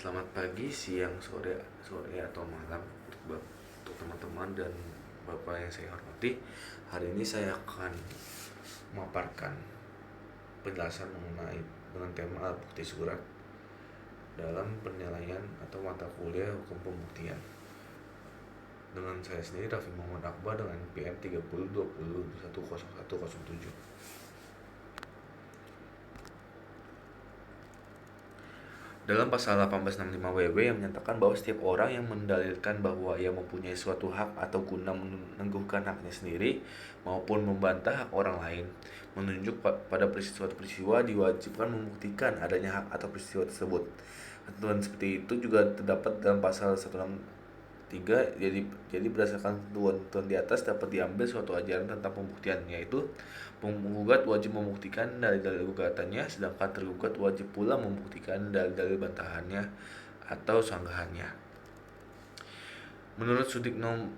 Selamat pagi, siang, sore atau malam untuk teman-teman dan Bapak yang saya hormati. Hari ini saya akan memaparkan penjelasan mengenai dengan tema alat bukti surat dalam penilaian atau mata kuliah hukum pembuktian. Dengan saya sendiri Raffi Muhammad Akbar dengan PN 3020210107. Dalam pasal 1865 WB yang menyatakan bahwa setiap orang yang mendalilkan bahwa ia mempunyai suatu hak atau guna meneguhkan haknya sendiri maupun membantah hak orang lain menunjuk pada suatu peristiwa diwajibkan membuktikan adanya hak atau peristiwa tersebut. Ketentuan seperti itu juga terdapat dalam pasal 163. Jadi berdasarkan ketentuan di atas dapat diambil suatu ajaran tentang pembuktian, yaitu penggugat wajib membuktikan dalil-dalil gugatannya, sedangkan tergugat wajib pula membuktikan dalil-dalil bantahannya atau sanggahannya. Menurut Sudikno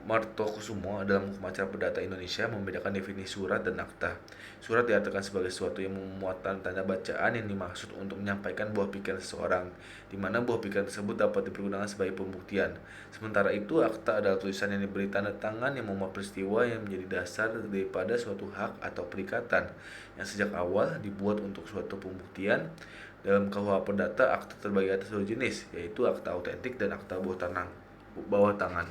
Martokusumo dalam Hukum Acara Perdata Indonesia membedakan definisi surat dan akta. Surat diartikan sebagai sesuatu yang memuatkan tanda bacaan yang dimaksud untuk menyampaikan buah pikiran seseorang, di mana buah pikiran tersebut dapat dipergunakan sebagai pembuktian. Sementara itu, akta adalah tulisan yang diberi tanda tangan yang memuat peristiwa yang menjadi dasar daripada suatu hak atau perikatan yang sejak awal dibuat untuk suatu pembuktian. Dalam KUH Perdata, akta terbagi atas dua jenis, yaitu akta autentik dan akta bawah tangan.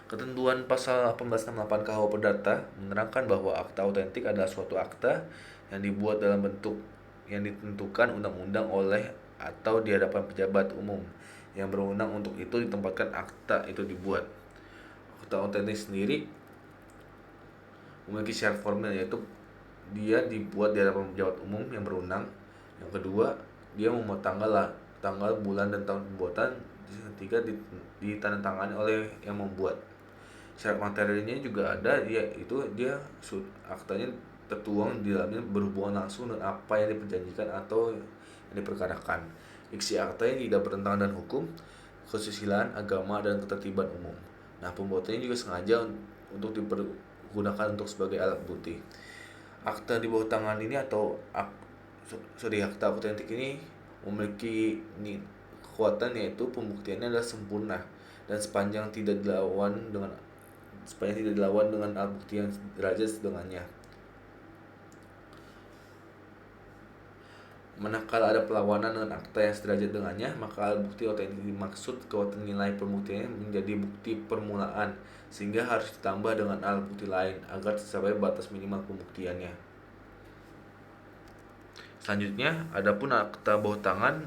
Ketentuan pasal 1868 KUH Perdata menerangkan bahwa akta autentik adalah suatu akta yang dibuat dalam bentuk yang ditentukan undang-undang oleh atau di hadapan pejabat umum yang berwenang untuk itu ditempatkan akta itu dibuat. Akta autentik sendiri memiliki syarat formil, yaitu dia dibuat di hadapan pejabat umum yang berwenang. Yang kedua, dia memuat tanggal, bulan, dan tahun pembuatan. Yang ketiga, ditandatangani oleh yang membuat. Syarat materialnya juga ada, yaitu aktanya tertuang di dalamnya berhubungan langsung dengan apa yang diperjanjikan atau yang diperkarakan. Isi akta yang tidak bertentangan dengan hukum, kesusilaan, agama, dan ketertiban umum. Nah, pembuatannya juga sengaja untuk dipergunakan untuk sebagai alat bukti. Akta di bawah tangan ini akta autentik ini memiliki kekuatan, yaitu pembuktiannya adalah sempurna dan sepanjang tidak dilawan dengan alat bukti yang derajat dengannya. Manakala ada perlawanan dengan akta yang sederajat dengannya, maka alat bukti autentik dimaksud kekuatan nilai pembuktiannya menjadi bukti permulaan, sehingga harus ditambah dengan alat bukti lain agar tercapai batas minimal pembuktiannya. Selanjutnya, adapun akta bawah tangan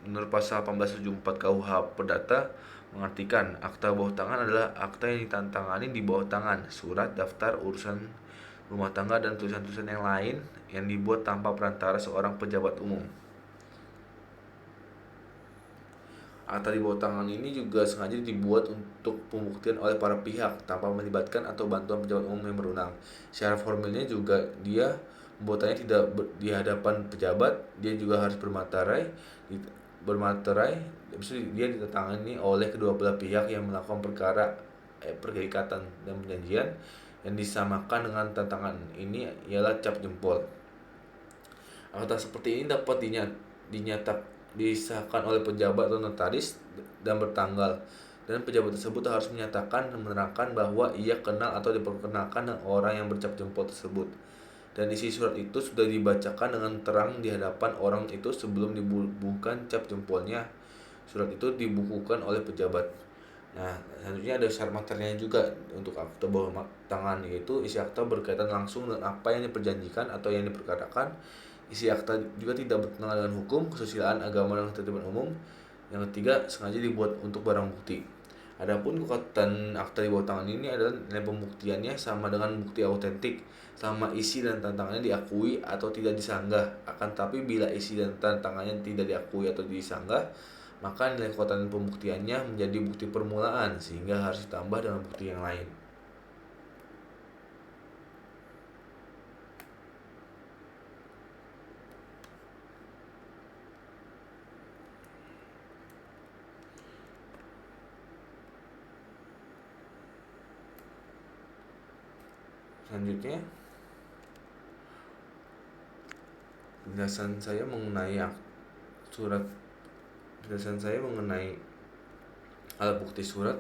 menurut pasal 1874 KUH Perdata mengartikan akta bawah tangan adalah akta yang ditantangani di bawah tangan, surat, daftar, urusan rumah tangga, dan tulisan-tulisan yang lain yang dibuat tanpa perantara seorang pejabat umum. Akta di bawah tangan ini juga sengaja dibuat untuk pembuktian oleh para pihak tanpa melibatkan atau bantuan pejabat umum yang berwenang. Syarat formilnya juga dia pembuatannya tidak di hadapan pejabat, dia juga harus bermaterai. Dia ditandatangani oleh kedua belah pihak yang melakukan perikatan dan perjanjian. Yang disamakan dengan tantangan ini ialah cap jempol. Akta seperti ini dapat disahkan oleh pejabat atau notaris dan bertanggal, dan pejabat tersebut harus menyatakan dan menerangkan bahwa ia kenal atau diperkenalkan dengan orang yang bercap jempol tersebut, dan isi surat itu sudah dibacakan dengan terang di hadapan orang itu sebelum dibubuhkan cap jempolnya. Surat itu dibukukan oleh pejabat. Nah, selanjutnya ada syarat materialnya juga untuk akta bawah tangan, yaitu isi akta berkaitan langsung dengan apa yang diperjanjikan atau yang diperkarakan. Isi akta juga tidak bertentangan dengan hukum, kesusilaan, agama, dan ketertiban umum. Yang ketiga, sengaja dibuat untuk barang bukti. Adapun kekuatan akta di bawah tangan ini adalah nilai pembuktiannya sama dengan bukti autentik selama isi dan tantangannya diakui atau tidak disanggah. Akan tapi bila isi dan tantangannya tidak diakui atau disanggah, maka nilai kekuatan pembuktiannya menjadi bukti permulaan sehingga harus ditambah dengan bukti yang lain. Selanjutnya, penjelasan saya mengenai surat penjelasan saya mengenai alat bukti surat.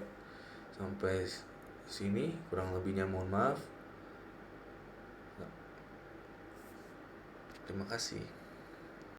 Sampai sini, kurang lebihnya mohon maaf. Terima kasih.